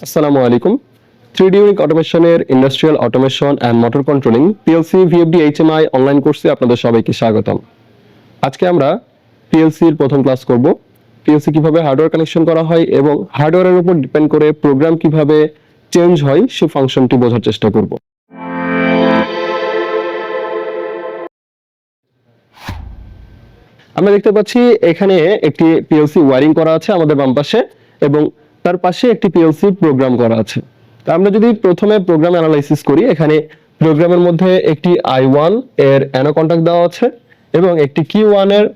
আসসালামু আলাইকুম। 3D unique অটোমেশনের industrial automation and motor controlling PLC VFD HMI online কোর্সে আপনাদের সবাইকে স্বাগতম। আজকে আমরা পিএলসির প্রথম ক্লাস করব। পিএলসি কিভাবে হার্ডওয়্যার কানেকশন করা হয় এবং হার্ডওয়্যারের উপর ডিপেন্ড করে প্রোগ্রাম কিভাবে চেঞ্জ হয় সেই ফাংশনটি বোঝার চেষ্টা করব। আমরা দেখতে পাচ্ছি এখানে একটি পিএলসি ওয়্যারিং করা আছে আমাদের বাম পাশে এবং তার পাশে একটি পিএলসি প্রোগ্রাম করা আছে। তো আমরা যদি প্রথমে প্রোগ্রাম অ্যানালাইসিস করি, এখানে প্রোগ্রামের মধ্যে একটি I1 এর অ্যানো কন্টাক্ট দেওয়া আছে এবং একটি Q1 এর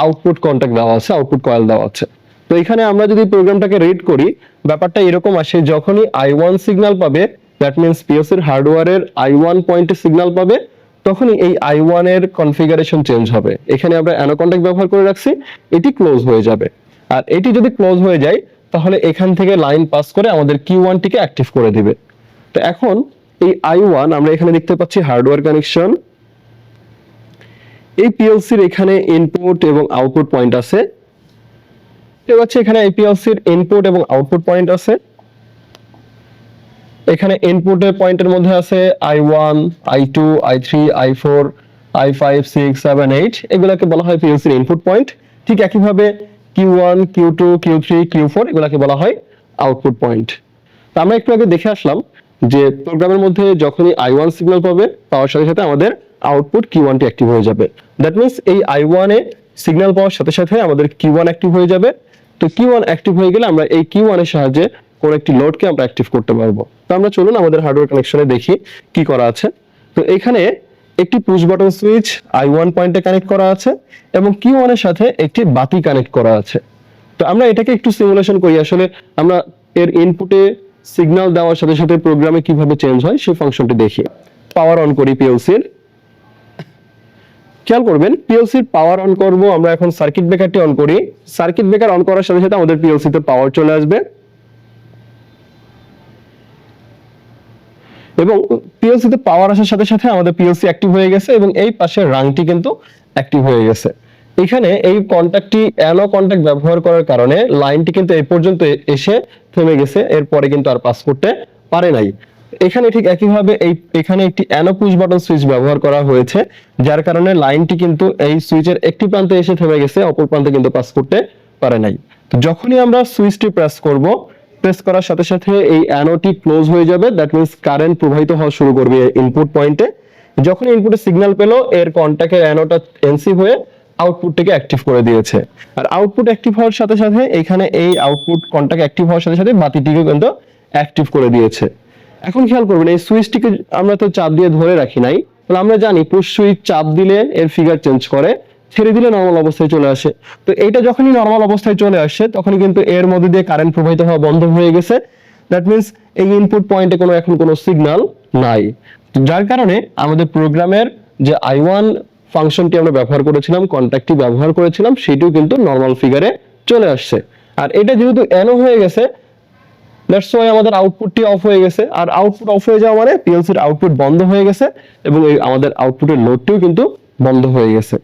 আউটপুট কন্টাক্ট দেওয়া আছে, আউটপুট কয়েল দেওয়া আছে। তো এখানে আমরা যদি প্রোগ্রামটাকে রিড করি, ব্যাপারটা এরকম আসে, যখনই I1 সিগন্যাল পাবে, দ্যাট মিন্স পিএলসির হার্ডওয়্যারের I1 পয়েন্টে সিগন্যাল পাবে, তখনই এই I1 এর কনফিগারেশন চেঞ্জ হবে। এখানে আমরা অ্যানো কন্টাক্ট ব্যবহার করে রাখছি, এটি ক্লোজ হয়ে যাবে। আর এটি যদি ক্লোজ হয়ে যায় তাহলে এখান থেকে লাইন পাস করে আমাদের Q1 টিকে অ্যাক্টিভ করে দিবে। তো এখন এই I1 আমরা এখানে দেখতে পাচ্ছি হার্ডওয়্যার কানেকশন। এই পিএলসির এখানে ইনপুট এবং আউটপুট পয়েন্ট আছে। দেখতে পাচ্ছি এখানে এই পিএলসির ইনপুট এবং আউটপুট পয়েন্ট আছে। এখানে ইনপুটের পয়েন্টের মধ্যে আছে I1, I2, I3, I4, I5, 6, 7, 8, এগুলাকে বলা হয় পিএলসির ইনপুট পয়েন্ট। ঠিক একইভাবে Q1, Q2, Q3, Q4 এগুলাকে বলা হয় আউটপুট পয়েন্ট। তো আমরা একটু আগে দেখে আসলাম যে প্রোগ্রামের মধ্যে যখনই I1 সিগন্যাল পাওয়ার সাথে সাথে আমাদের আউটপুট Q1 টি অ্যাক্টিভ হয়ে যাবে। দ্যাট মিন্স এই I1 এ সিগন্যাল পাওয়ার সাথে সাথে আমাদের Q1 অ্যাক্টিভ হয়ে যাবে। তো Q1 অ্যাক্টিভ হয়ে গেলে আমরা এই Q1 এর সাহায্যে কোন একটি লোডকে আমরা অ্যাক্টিভ করতে পারবো। তো আমরা চলুন আমাদের হার্ডওয়্যার কানেকশনে দেখি কি করা আছে। তো এখানে একটি পুশ বাটন সুইচ I1 পয়েন্টে কানেক্ট করা আছে এবং Q1 এর সাথে একটি বাতি কানেক্ট করা আছে। তো আমরা এটাকে একটু সিমুলেশন করি, আসলে আমরা এর ইনপুটে সিগন্যাল দেওয়ার সাথে সাথে প্রোগ্রামে কিভাবে চেঞ্জ হয় সেই ফাংশনটি দেখি। পাওয়ার অন করি পিএলসির। খেয়াল করবেন পিএলসির পাওয়ার অন করব আমরা এখন, সার্কিট ব্রেকারটি অন করি। সার্কিট ব্রেকার অন করার সাথে সাথে আমাদের পিএলসিতে পাওয়ার চলে আসবে এবং পিএলসিতে পাওয়ার আসার সাথে সাথে আমাদের পিএলসি অ্যাক্টিভ হয়ে গেছে এবং এই পাশের রাংটি কিন্তু অ্যাক্টিভ হয়ে গেছে। এখানে এই কন্টাক্টটি অ্যানো কন্টাক্ট ব্যবহার করার কারণে লাইনটি কিন্তু এই পর্যন্ত এসে থেমে গেছে, এরপরে কিন্তু আর পাস করতে পারে নাই। এখানে ঠিক একইভাবে এখানে একটি অ্যানো পুশ বাটন সুইচ ব্যবহার করা হয়েছে, যার কারণে লাইনটি কিন্তু এই সুইচের একটি প্রান্তে এসে থেমে গেছে, অপর প্রান্তে কিন্তু পাস করতে পারে নাই। তো যখনই আমরা সুইচটি প্রেস করব, প্রেস করার সাথে সাথে এই অ্যানোটি ক্লোজ হয়ে যাবে। দ্যাট মিন্স কারেন্ট প্রবাহিত হওয়া শুরু করবে ইনপুট পয়েন্টে। যখন ইনপুটে সিগন্যাল পেলো, এর কন্টাক্টের অ্যানোটা এনসি হয়ে আউটপুটটাকে অ্যাক্টিভ করে দিয়েছে। আর আউটপুট অ্যাক্টিভ হওয়ার সাথে সাথে এখানে এই আউটপুট কন্টাক্ট অ্যাক্টিভ হওয়ার সাথে সাথে বাতিটিকে কিন্তু অ্যাক্টিভ করে দিয়েছে। এখন খেয়াল করবেন এই সুইচটিকে আমরা তো চাপ দিয়ে ধরে রাখি নাই, তাহলে আমরা জানি পুশ সুইচ চাপ দিলে এর ফিগার চেঞ্জ করে, ছেড়ে দিলে নরমাল অবস্থায় চলে আসে। তো এইটা যখনই নরমাল অবস্থায় চলে আসে তখনই কিন্তু এর মধ্যে দিয়ে কারেন্ট প্রবাহিত হওয়া বন্ধ হয়ে গেছে। দ্যাট মিন্স এই ইনপুট পয়েন্টে এখন কোনো সিগন্যাল নাই, যার কারণে আমাদের প্রোগ্রামের যে I1 ফাংশনটি আমরা ব্যবহার করেছিলাম, কন্ট্যাক্টটি ব্যবহার করেছিলাম, সেটিও কিন্তু নরমাল ফিগারে চলে আসছে। আর এটা যেহেতু অ্যানো হয়ে গেছে, দ্যাটস ওয়াই আমাদের আউটপুটটি অফ হয়ে গেছে। আর আউটপুট অফ হয়ে যাওয়া মানে পিএলসির আউটপুট বন্ধ হয়ে গেছে এবং এই আমাদের আউটপুটের লোডটিও কিন্তু বন্ধ হয়ে গেছে।